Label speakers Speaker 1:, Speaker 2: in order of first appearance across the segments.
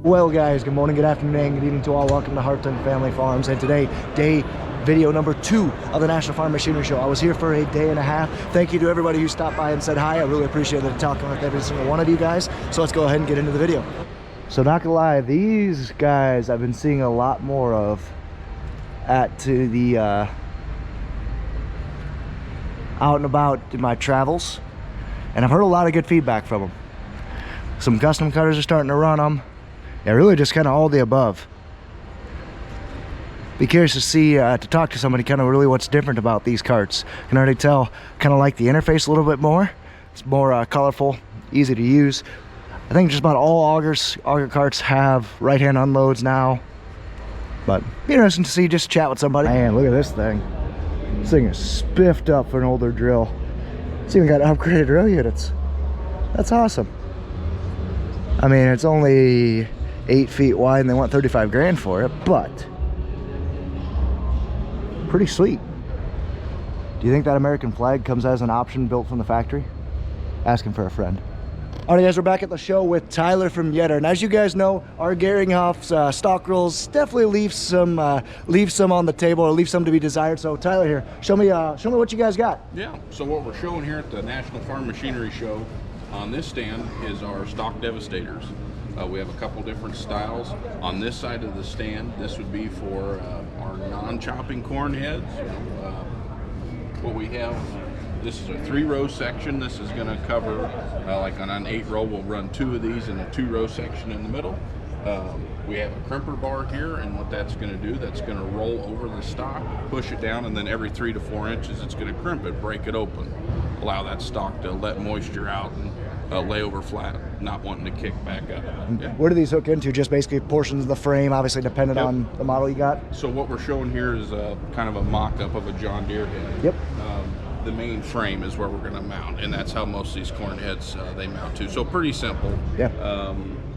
Speaker 1: Well guys, good morning, good afternoon, and good evening to all. Welcome to Hartung Family Farms, and today, video number 2 of the National Farm Machinery Show. I was here for a day and a half. Thank you to everybody who stopped by and said hi. I really appreciate it, talking with every single one of you guys. So let's go ahead and get into the video. So not gonna lie, these guys I've been seeing a lot more of out and about in my travels, and I've heard a lot of good feedback from them. Some custom cutters are starting to run them. Yeah, really just kind of all the above. Be curious to see, to talk to somebody kind of really what's different about these carts. Can already tell, kind of like the interface a little bit more. It's more colorful, easy to use. I think just about all auger carts have right-hand unloads now. But be interesting to see, just chat with somebody. Man, look at this thing. This thing is spiffed up for an older drill. It's even got upgraded drill units. That's awesome. I mean, it's only 8 feet wide and they want 35 grand for it, but pretty sweet. Do you think that American flag comes as an option built from the factory? Asking for a friend. All right guys, we're back at the show with Tyler from Yetter, and as you guys know, our Geringhoff's stock rolls definitely leave some on the table, or leave some to be desired. So Tyler here, show me what you guys got.
Speaker 2: Yeah, so what we're showing here at the National Farm Machinery Show on this stand is our stock devastators. We have a couple different styles. On this side of the stand, this would be for our non-chopping corn heads. What we have, this is a 3-row section. This is going to cover, like on an 8-row, we'll run 2 of these in a 2-row section in the middle. We have a crimper bar here, and what that's going to do, that's going to roll over the stock, push it down, and then every 3 to 4 inches, it's going to crimp it, break it open, allow that stock to let moisture out and lay over flat, not wanting to kick back up. Yeah.
Speaker 1: Where do these hook into? Just basically portions of the frame, obviously dependent on the model you got?
Speaker 2: So what we're showing here is kind of a mock-up of a John Deere head.
Speaker 1: Yep.
Speaker 2: The main frame is where we're going to mount, and that's how most of these corn heads they mount to. So pretty simple.
Speaker 1: Yeah.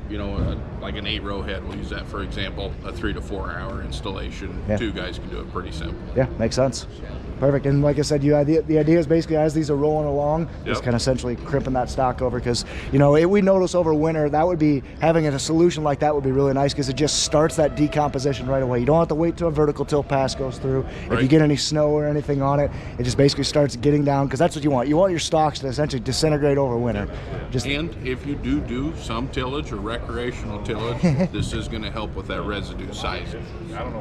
Speaker 2: You know, like an 8-row head, we'll use that for example, a 3 to 4 hour installation.
Speaker 1: Yeah.
Speaker 2: 2 guys can do it pretty simple.
Speaker 1: Yeah, makes sense. Perfect. And like I said, the idea is basically as these are rolling along, just kind of essentially crimping that stock over, because you know we notice over winter that would be, having a solution like that would be really nice, because it just starts that decomposition right away. You don't have to wait till a vertical till pass goes through. Right. If you get any snow or anything on it, it just basically starts getting down, because that's what you want. You want your stalks to essentially disintegrate over winter.
Speaker 2: And if you do some tillage or recreational tillage, this is going to help with that residue sizing.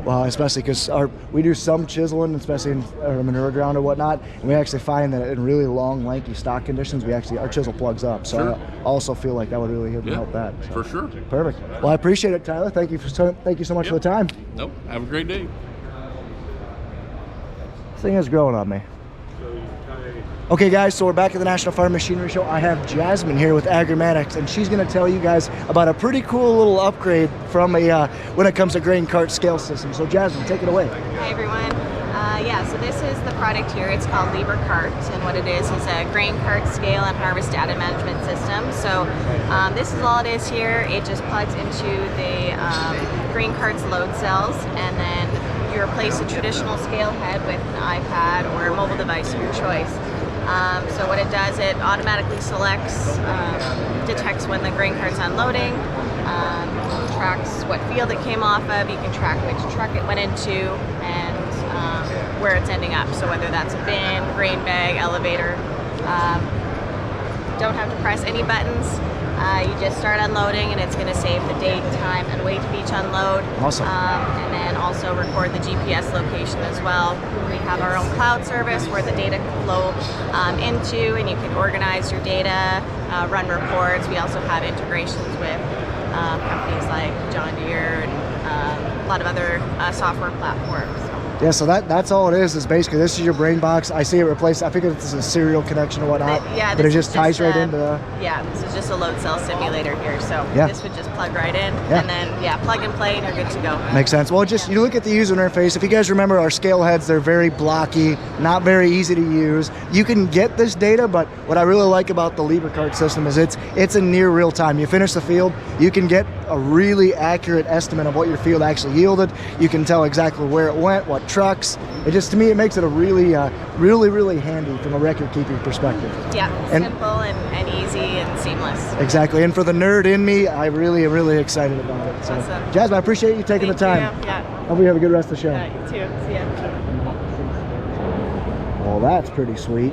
Speaker 1: Well, especially because we do some chiseling, especially in our manure ground or whatnot, and we actually find that in really long, lanky stock conditions, our chisel plugs up. So sure. I also feel like that would really help that. So.
Speaker 2: For sure.
Speaker 1: Perfect. Well, I appreciate it, Tyler. Thank you so much for the time.
Speaker 2: Nope. Have a great day.
Speaker 1: This thing is growing on me. Okay guys, so we're back at the National Farm Machinery Show. I have Jasmine here with Agrimatics, and she's going to tell you guys about a pretty cool little upgrade from when it comes to grain cart scale system. So Jasmine, take it away.
Speaker 3: Hi everyone. Yeah, so this is the product here. It's called Libre Cart, and what it is a grain cart scale and harvest data management system. So this is all it is here. It just plugs into the grain cart's load cells, and then you replace a traditional scale head with an iPad or a mobile device of your choice. So what it does, it automatically selects, detects when the grain cart's unloading, tracks what field it came off of, you can track which truck it went into, and where it's ending up. So whether that's a bin, grain bag, elevator. Don't have to press any buttons. You just start unloading, and it's going to save the date, time, and weight of each unload.
Speaker 1: Awesome.
Speaker 3: And then also record the GPS location as well. We have our own cloud service where the data can flow into, and you can organize your data, run reports. We also have integrations with companies like John Deere and a lot of other software platforms.
Speaker 1: Yeah, so that's all it is basically, this is your brain box. I see it replaced, I figure this is a serial connection or whatnot, but it just ties right into the...
Speaker 3: Yeah, this is just a load cell simulator here, so this would just plug right in, and then, plug and play, and you're good to go.
Speaker 1: Makes sense. Well, just, you look at the user interface, if you guys remember our scale heads, they're very blocky, not very easy to use. You can get this data, but what I really like about the Libre Cart system is it's in near real time. You finish the field, you can get a really accurate estimate of what your field actually yielded. You can tell exactly where it went, what trucks. It just, to me, it makes it a really handy from a record keeping perspective.
Speaker 3: Yeah, simple and easy and seamless.
Speaker 1: Exactly, and for the nerd in me, I'm really excited about it. So,
Speaker 3: Awesome.
Speaker 1: Jasmine, I appreciate you taking the time.
Speaker 3: Yeah.
Speaker 1: Hope you have a good rest of the show.
Speaker 3: Yeah, you too. See ya.
Speaker 1: Well, that's pretty sweet.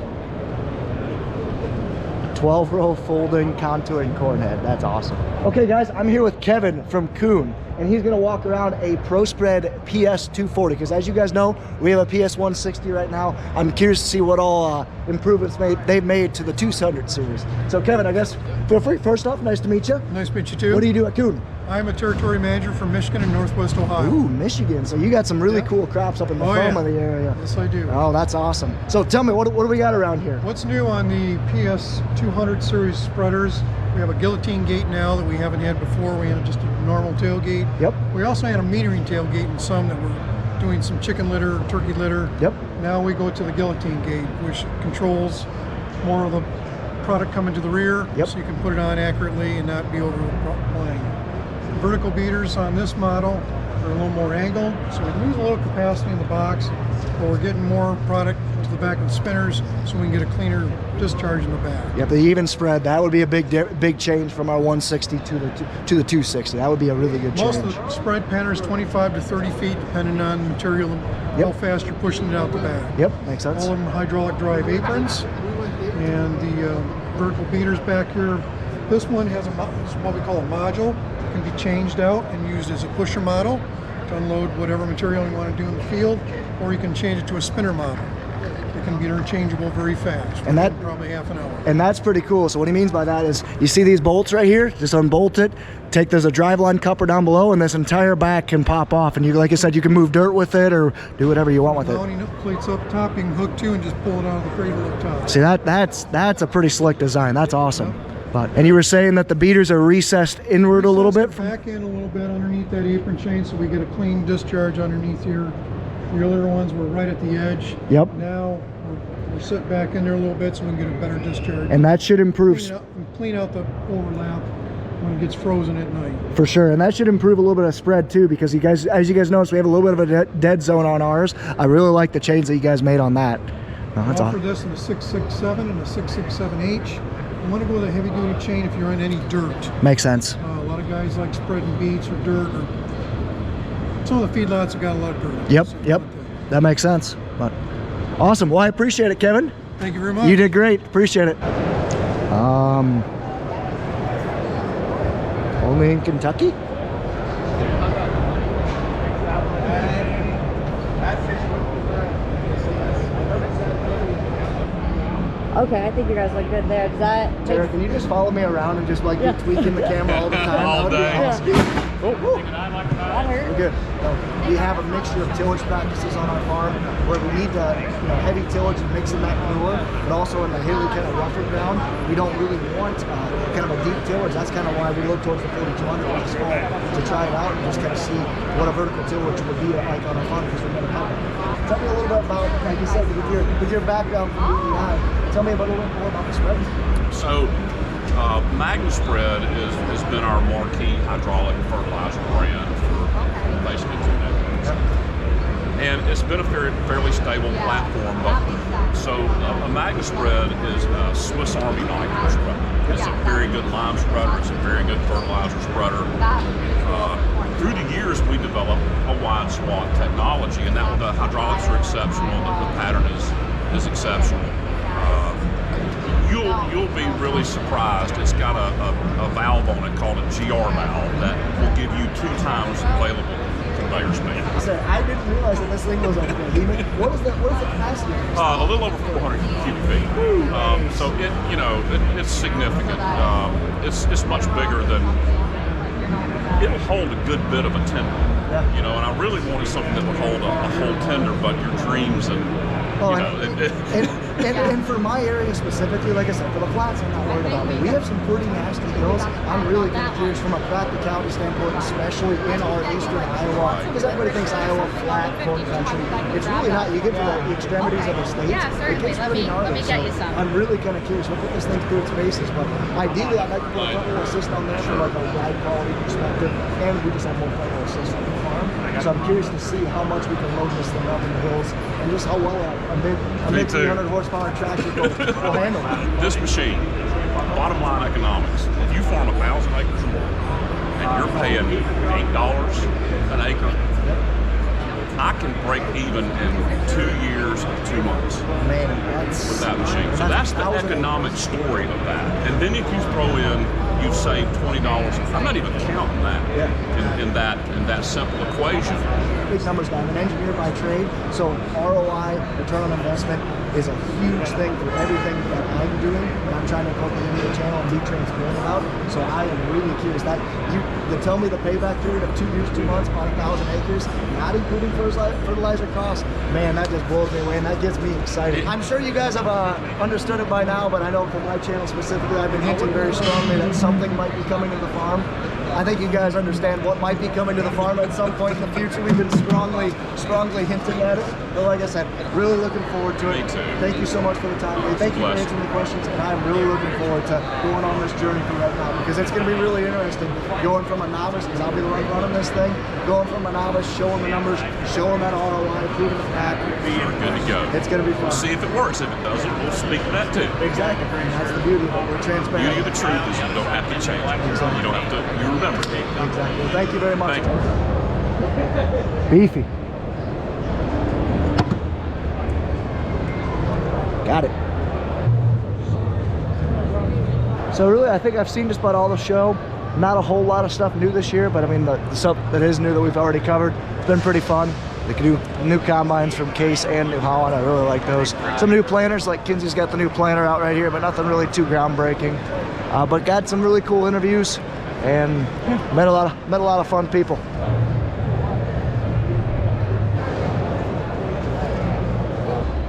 Speaker 1: 12-row folding contouring corn head. That's awesome. Okay, guys, I'm here with Kevin from Kuhn, and he's gonna walk around a prospread PS 240, because as you guys know, we have a PS 160 right now. I'm curious to see what all improvements they've made to the 200 series. So Kevin, I guess feel free. First off, nice to meet you.
Speaker 4: Nice to meet you too.
Speaker 1: What do you do at Kuhn?
Speaker 4: I'm a territory manager from Michigan and Northwest Ohio.
Speaker 1: Ooh, Michigan. So you got some really cool crops up in the foam of the area.
Speaker 4: Yes, I do.
Speaker 1: Oh, that's awesome. So tell me, what do we got around here?
Speaker 4: What's new on the PS 200 series spreaders? We have a guillotine gate now that we haven't had before. We had just a normal tailgate.
Speaker 1: Yep.
Speaker 4: We also had a metering tailgate in some that were doing some chicken litter, turkey litter.
Speaker 1: Yep.
Speaker 4: Now we go to the guillotine gate, which controls more of the product coming to the rear.
Speaker 1: Yep.
Speaker 4: So you can put it on accurately and not be overplaying. Vertical beaters on this model are a little more angled, so we lose a little capacity in the box, but we're getting more product to the back of the spinners, so we can get a cleaner discharge in the back.
Speaker 1: Yep, the even spread, that would be a big change from our 160 to the 260. That would be a really good change.
Speaker 4: Most of the spread pattern is 25 to 30 feet, depending on the material and how fast you're pushing it out the back.
Speaker 1: Yep, makes sense.
Speaker 4: All of them hydraulic drive aprons, and the vertical beaters back here. This one has what we call a module. Can be changed out and used as a pusher model to unload whatever material you want to do in the field, or you can change it to a spinner model. It can be interchangeable very fast,
Speaker 1: and that
Speaker 4: probably half an hour.
Speaker 1: And that's pretty cool. So what he means by that is, you see these bolts right here? Just unbolt it. There's a driveline coupler down below, and this entire back can pop off. And you, like I said, you can move dirt with it or do whatever you want with it.
Speaker 4: Mounting plates up top, you can hook to and just pull it out of the cradle up top.
Speaker 1: See, that's a pretty slick design. That's awesome. And you were saying that the beaters are recessed inward a little bit?
Speaker 4: Back in a little bit underneath that apron chain, so we get a clean discharge underneath here. The earlier ones were right at the edge.
Speaker 1: Yep.
Speaker 4: Now we're set back in there a little bit so we can get a better discharge.
Speaker 1: And that should improve.
Speaker 4: Clean out the overlap when it gets frozen at night.
Speaker 1: For sure, and that should improve a little bit of spread too, because you guys, as you guys notice, we have a little bit of a dead zone on ours. I really like the change that you guys made on that. No, that's
Speaker 4: awesome. I offer this in the 667 and the 667H. You want to go with a heavy duty chain if you're on any dirt.
Speaker 1: Makes sense.
Speaker 4: A lot of guys like spreading beets or dirt, or some of the feedlots have got a lot of dirt.
Speaker 1: Yep, yep, that makes sense. But awesome. Well, I appreciate it, Kevin.
Speaker 4: Thank you very much.
Speaker 1: You did great. Appreciate it. Only in Kentucky?
Speaker 5: Okay, I think you guys look good there. Does that
Speaker 1: Tara, can you just follow me around and just like be tweaking the camera all the time?
Speaker 2: All day.
Speaker 1: Awesome.
Speaker 5: that hurt?
Speaker 1: We're good. We have a mixture of tillage practices on our farm where we need the heavy tillage and mix in that manure, but also in the hilly kind of rougher ground, we don't really want kind of a deep tillage. That's kind of why we look towards the 4200 last fall to try it out and just kind of see what a vertical tillage would be like on our farm, because we're going to have it. Tell me a little bit about, like you said, with your background from BBI, tell me a little bit more about the spread.
Speaker 6: So, MagnaSpread has been our marquee hydraulic fertilizer brand for basically 2 decades. And it's been a fairly stable platform. So a MagnaSpread is a Swiss Army knife spreader. It's a very good lime spreader. It's a very good fertilizer spreader. Through the years, we developed a wide swath technology, and that the hydraulics are exceptional. The pattern is exceptional. You'll be really surprised. It's got a valve on it called a GR valve that will give you 2 times available conveyor speed.
Speaker 1: I didn't realize that this thing was a behemoth. What is the capacity?
Speaker 6: A little over 400 cubic feet. So it's significant. It's much bigger than. It'll hold a good bit of a tender. And I really wanted something that would hold a whole tender, but your dreams and.
Speaker 1: And for my area specifically, like I said, for the flats, I'm not worried about it. We have some pretty nasty hills. I'm really kind of curious from a practicality standpoint, especially in our eastern Iowa, because everybody thinks Iowa flat, corn country. It's really not. You get to the extremities of the state, it gets pretty gnarly. So I'm really kind of curious. We'll put this thing through its paces, but ideally I'd like to put a front wheel assist on there from like a ride quality perspective, and we just have more front wheel assist on the farm. So I'm curious to see how much we can load this thing up in the hills, and just how well a mid 300 horsepower tractor will handle it.
Speaker 6: This machine, bottom line economics, farm 1,000 acres or more, and you're paying $8 an acre, I can break even in 2 years and 2 months with that machine. So that's the economic story of that. And then if you throw in, you've saved $20. I'm not even counting that in that simple equation.
Speaker 1: Big numbers guy. I'm an engineer by trade, so ROI, return on investment, is a huge thing for everything that I'm doing, and I'm trying to incorporate into the channel and be transparent about. So I am really curious. That you tell me the payback period of 2 years, 2 months on 1,000 acres, not including fertilizer costs, man, that just blows me away, and that gets me excited. I'm sure you guys have understood it by now, but I know for my channel specifically, I've been hinting very strongly that something might be coming to the farm. I think you guys understand what might be coming to the farm at some point in the future. We've been strongly hinting at it. But like I said, really looking forward to it.
Speaker 6: Me too.
Speaker 1: Thank you so much for the time. Thank you for answering the questions, and I'm really looking forward to going on this journey for right now, because it's going to be really interesting going from a novice, because I'll be the one running this thing, going from a novice, showing the numbers, showing that ROI, proving the fact.
Speaker 6: We're good to go.
Speaker 1: It's going to be fun.
Speaker 6: We'll see if it works. If it doesn't, we'll speak to that too.
Speaker 1: Exactly. And that's the beauty of it. We're transparent.
Speaker 6: The beauty of the truth is you don't have to change it.
Speaker 1: Exactly.
Speaker 6: You don't have to. You remember.
Speaker 1: Exactly. Well, thank you very much.
Speaker 6: Thank you.
Speaker 1: Beefy. Got it. So really, I think I've seen just about all the show. Not a whole lot of stuff new this year, but I mean, the stuff that is new that we've already covered, it's been pretty fun. The new combines from Case and New Holland, I really like those. Some new planters, like Kinsey's got the new planter out right here, but nothing really too groundbreaking. But got some really cool interviews, and met a lot of fun people.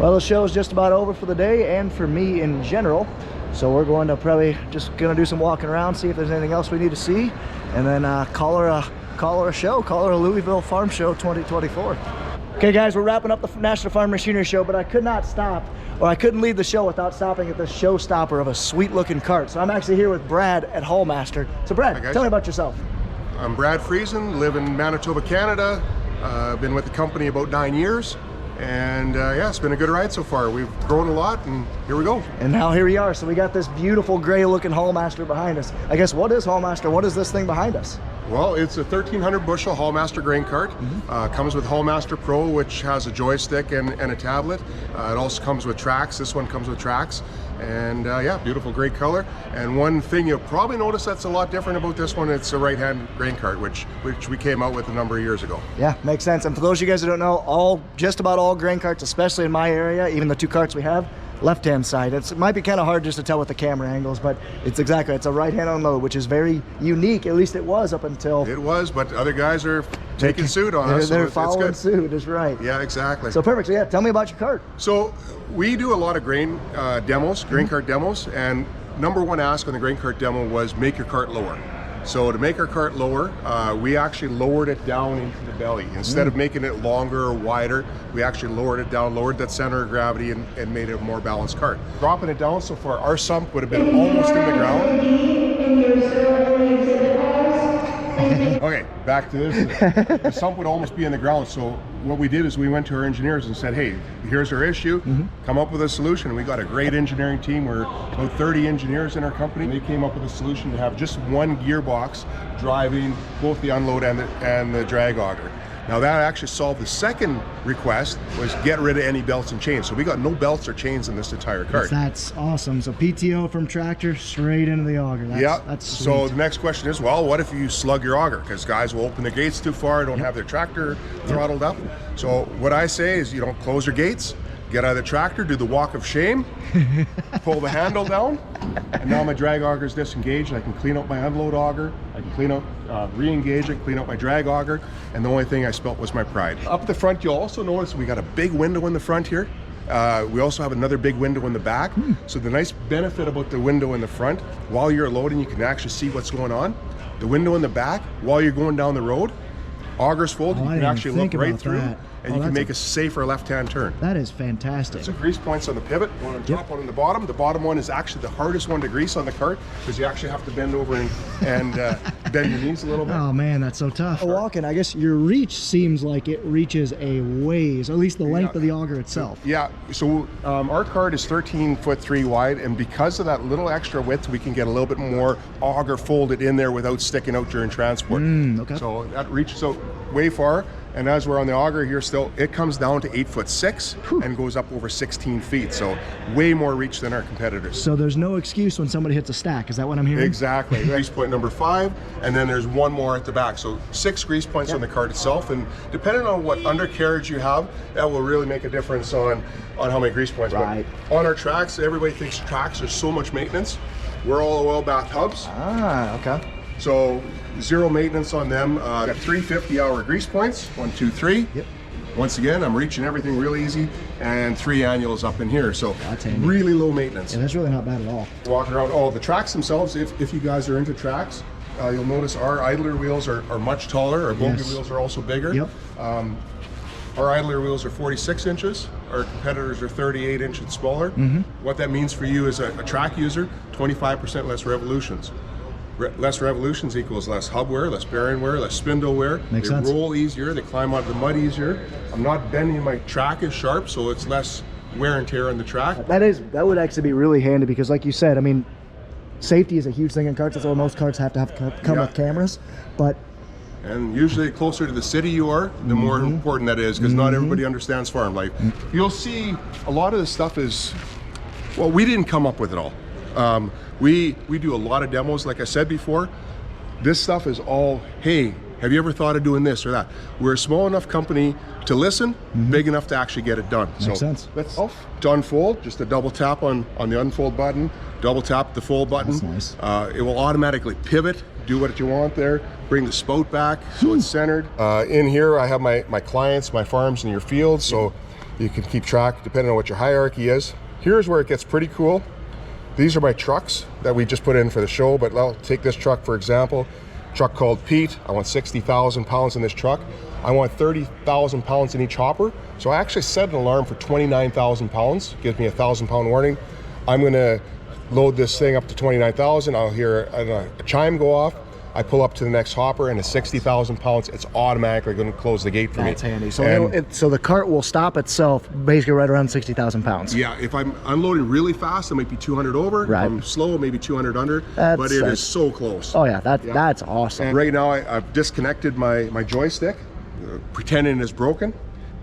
Speaker 1: Well, the show is just about over for the day and for me in general. So we're going to probably just gonna do some walking around, see if there's anything else we need to see, and then call her a Louisville Farm Show 2024. Okay guys, we're wrapping up the National Farm Machinery Show, but I could not stop, or I couldn't leave the show without stopping at the showstopper of a sweet looking cart. So I'm actually here with Brad at Haulmaster. So Brad, tell me about yourself.
Speaker 7: I'm Brad Friesen, live in Manitoba, Canada. Been with the company about 9 years. And yeah, it's been a good ride so far. We've grown a lot, and here we go.
Speaker 1: And now here we are. So we got this beautiful gray looking Haulmaster behind us. I guess, what is Haulmaster? What is this thing behind us?
Speaker 7: Well, it's a 1,300 bushel Haulmaster grain cart. Comes with Haulmaster Pro, which has a joystick and a tablet. It also comes with tracks. This one comes with tracks. And yeah, beautiful gray color. And one thing you'll probably notice that's a lot different about this one, it's a right-hand grain cart, which we came out with a number of years ago. Yeah, makes sense. And for those of you guys who don't know, just about all grain carts, especially in my area, even the two carts we have, left-hand side. It might be kind of hard just to tell with the camera angles, but it's a right-hand unload, which is very unique. At least it was up until... It was, but other guys are taking suit on us.
Speaker 1: They're following suit, is right.
Speaker 7: Yeah, exactly.
Speaker 1: So perfect. So yeah, tell me about your cart.
Speaker 7: So we do a lot of grain demos, grain cart demos, and number one ask on the grain cart demo was make your cart lower. So to make our cart lower, we actually lowered it down into the belly. Instead of making it longer or wider, we actually lowered it down, lowered that center of gravity, and made it a more balanced cart. Dropping it down so far, our sump would have been almost in the ground. Okay, back to this. The sump would almost be in the ground. So what we did is we went to our engineers and said, hey, here's our issue. Come up with a solution. And we got a great engineering team. We're about 30 engineers in our company. They came up with a solution to have just one gearbox driving both the unload and the drag auger. Now that actually solved the second request, was get rid of any belts and chains. So we got no belts or chains in this entire cart.
Speaker 1: That's awesome. So PTO from tractor straight into the auger. That's sweet.
Speaker 7: So the next question is, well, what if you slug your auger? Because guys will open the gates too far, don't have their tractor throttled up. So what I say is, you don't close your gates, get out of the tractor, do the walk of shame, pull the handle down, and now my drag auger is disengaged. I can clean up my unload auger, I can clean up, re-engage it, clean up my drag auger, and the only thing I spilt was my pride. Up the front, you'll also notice we got a big window in the front here. We also have another big window in the back. So the nice benefit about the window in the front, while you're loading, you can actually see what's going on. The window in the back, while you're going down the road, auger's folded, you can actually look right through. and you can make a safer left-hand turn.
Speaker 1: That is fantastic.
Speaker 7: So grease points on the pivot, one on top, one on the bottom. The bottom one is actually the hardest one to grease on the cart because you actually have to bend over and bend your knees a little bit.
Speaker 1: Oh man, that's so tough. Walking, I guess your reach seems like it reaches a ways, at least the length of the auger itself.
Speaker 7: Yeah, so our cart is 13'3" wide, and because of that little extra width, we can get a little bit more auger folded in there without sticking out during transport.
Speaker 1: Okay.
Speaker 7: So that reaches out way far, and as we're on the auger here still, it comes down to 8'6" and goes up over 16 feet, so way more reach than our competitors.
Speaker 1: So there's no excuse when somebody hits a stack, is that what I'm hearing?
Speaker 7: Exactly. Grease point number 5, and then there's one more at the back. So 6 grease points on the cart itself, and depending on what undercarriage you have, that will really make a difference on how many grease points.
Speaker 1: Right.
Speaker 7: But on our tracks, everybody thinks tracks are so much maintenance. We're all oil bath hubs.
Speaker 1: Ah, okay.
Speaker 7: So 0 maintenance on them. Got 3 50-hour grease points, 1, 2, 3.
Speaker 1: Yep.
Speaker 7: Once again, I'm reaching everything real easy, and 3 annuals up in here. So
Speaker 1: That's handy.
Speaker 7: really low maintenance.
Speaker 1: Yeah, that's really not bad at all.
Speaker 7: Walking around, the tracks themselves, if you guys are into tracks, you'll notice our idler wheels are much taller. Our bogey wheels are also bigger.
Speaker 1: Yep.
Speaker 7: Our idler wheels are 46 inches. Our competitors are 38 inches smaller. What that means for you as a track user, 25% less revolutions. Less revolutions equals less hub wear, less bearing wear, less spindle wear.
Speaker 1: Makes
Speaker 7: they
Speaker 1: sense.
Speaker 7: roll easier, they climb out of the mud easier. I'm not bending my track as sharp, so it's less wear and tear on the track.
Speaker 1: That would actually be really handy because, like you said, I mean, safety is a huge thing in carts. That's why most carts have to come with cameras. But
Speaker 7: and usually, the closer to the city you are, the more important that is, because not everybody understands farm life. You'll see a lot of this stuff is, well, we didn't come up with it all. We do a lot of demos, like I said before. This stuff is all, hey, have you ever thought of doing this or that? We're a small enough company to listen, big enough to actually get it done.
Speaker 1: Makes sense.
Speaker 7: Let's to unfold, just a double tap on the unfold button, double tap the fold button.
Speaker 1: That's nice.
Speaker 7: It will automatically pivot, do what you want there, bring the spout back so it's centered. In here I have my clients, my farms, and your fields, so you can keep track depending on what your hierarchy is. Here's where it gets pretty cool. These are my trucks that we just put in for the show, but I'll take this truck for example. Truck called Pete. I want 60,000 pounds in this truck. I want 30,000 pounds in each hopper. So I actually set an alarm for 29,000 pounds. Gives me a 1,000-pound warning. I'm gonna load this thing up to 29,000. I'll hear a chime go off. I pull up to the next hopper, and at 60,000 pounds, it's automatically going to close the gate for me.
Speaker 1: That's handy. So so the cart will stop itself basically right around 60,000 pounds.
Speaker 7: Yeah, if I'm unloading really fast, it might be 200 over.
Speaker 1: Right.
Speaker 7: If I'm slow, maybe 200 under. But it is so close.
Speaker 1: Oh yeah, that's awesome.
Speaker 7: And right now, I've disconnected my joystick, pretending it's broken.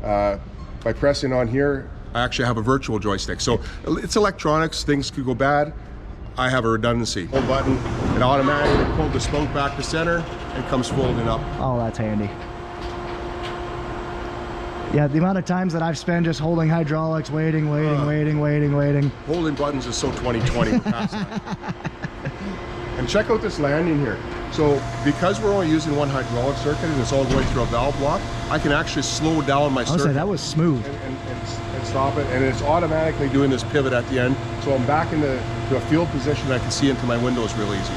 Speaker 7: By pressing on here, I actually have a virtual joystick. So it's electronics, things could go bad. I have a redundancy. Hold button, it automatically pulls the spoke back to center and comes folding up.
Speaker 1: Oh, that's handy. Yeah, the amount of times that I've spent just holding hydraulics, waiting.
Speaker 7: Holding buttons is so 2020. We're past that. And check out this landing here. So because we're only using one hydraulic circuit and it's all going through a valve block, I can actually slow down my circuit.
Speaker 1: Say that was smooth.
Speaker 7: And stop it, and it's automatically doing this pivot at the end. So I'm back into a field position. I can see into my windows real easy.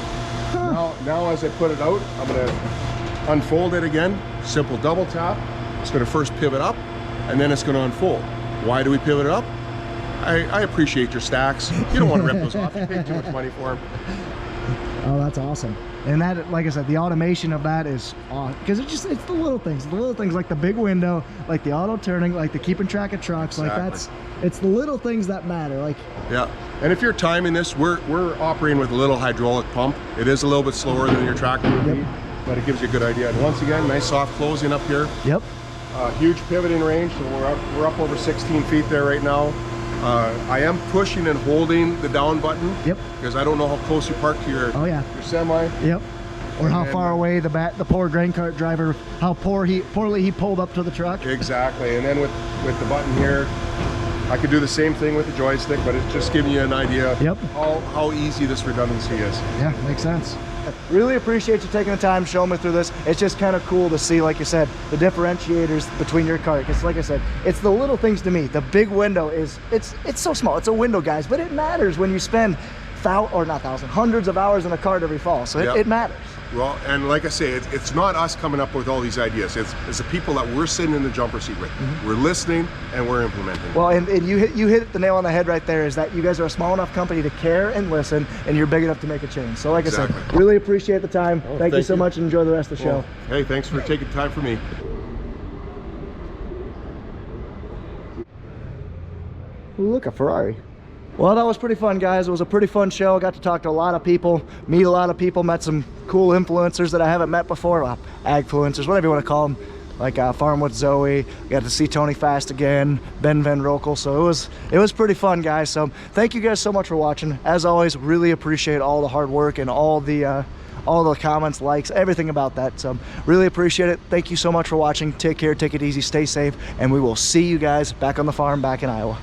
Speaker 7: Now as I put it out, I'm gonna unfold it again. Simple double tap. It's gonna first pivot up, and then it's gonna unfold. Why do we pivot it up? I appreciate your stacks. You don't want to rip those off. You paid too much money for them.
Speaker 1: Oh, that's awesome. And that, like I said, the automation of that is awesome because it's the little things like the big window, like the auto turning, like the keeping track of trucks.
Speaker 7: Exactly.
Speaker 1: Like it's the little things that matter. Like
Speaker 7: yeah. And if you're timing this, we're operating with a little hydraulic pump. It is a little bit slower than your tractor would be, but it gives you a good idea. And once again, nice soft closing up here.
Speaker 1: Yep.
Speaker 7: Huge pivoting range, so we're up over 16 feet there right now. I am pushing and holding the down button.
Speaker 1: Yep.
Speaker 7: Because I don't know how close you park to your semi.
Speaker 1: Yep. Or how far away the poor grain cart driver, how poorly he pulled up to the truck.
Speaker 7: Exactly. And then with the button here, I could do the same thing with the joystick, but it's just giving you an idea how easy this redundancy is.
Speaker 1: Yeah, makes sense. Really appreciate you taking the time to show me through this. It's just kind of cool to see, like you said, the differentiators between your cart. Because like I said, it's the little things to me. The big window it's so small. It's a window, guys, but it matters when you spend hundreds of hours in a cart every fall, so
Speaker 7: Yep.
Speaker 1: it matters.
Speaker 7: Well, and like I say, it's not us coming up with all these ideas. It's the people that we're sitting in the jumper seat with. We're listening and we're implementing.
Speaker 1: Well, and you hit the nail on the head right there, is that you guys are a small enough company to care and listen, and you're big enough to make a change. So like I said, really appreciate the time. Thank you so much, and enjoy the rest of the show.
Speaker 7: Well, hey, thanks for taking time for me.
Speaker 1: Ooh, look, a Ferrari. Well, that was pretty fun, guys. It was a pretty fun show. Got to talk to a lot of people, meet a lot of people, met some cool influencers that I haven't met before, well, agfluencers, whatever you want to call them, like Farm with Zoe. Got to see Tony Fast again, Ben Van Rokel. So it was pretty fun, guys. So thank you guys so much for watching. As always, really appreciate all the hard work and all the comments, likes, everything about that. So really appreciate it. Thank you so much for watching. Take care, take it easy, stay safe, and we will see you guys back on the farm back in Iowa.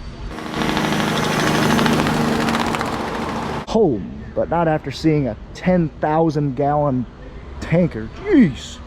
Speaker 1: Home, but not after seeing a 10,000 gallon tanker. Jeez.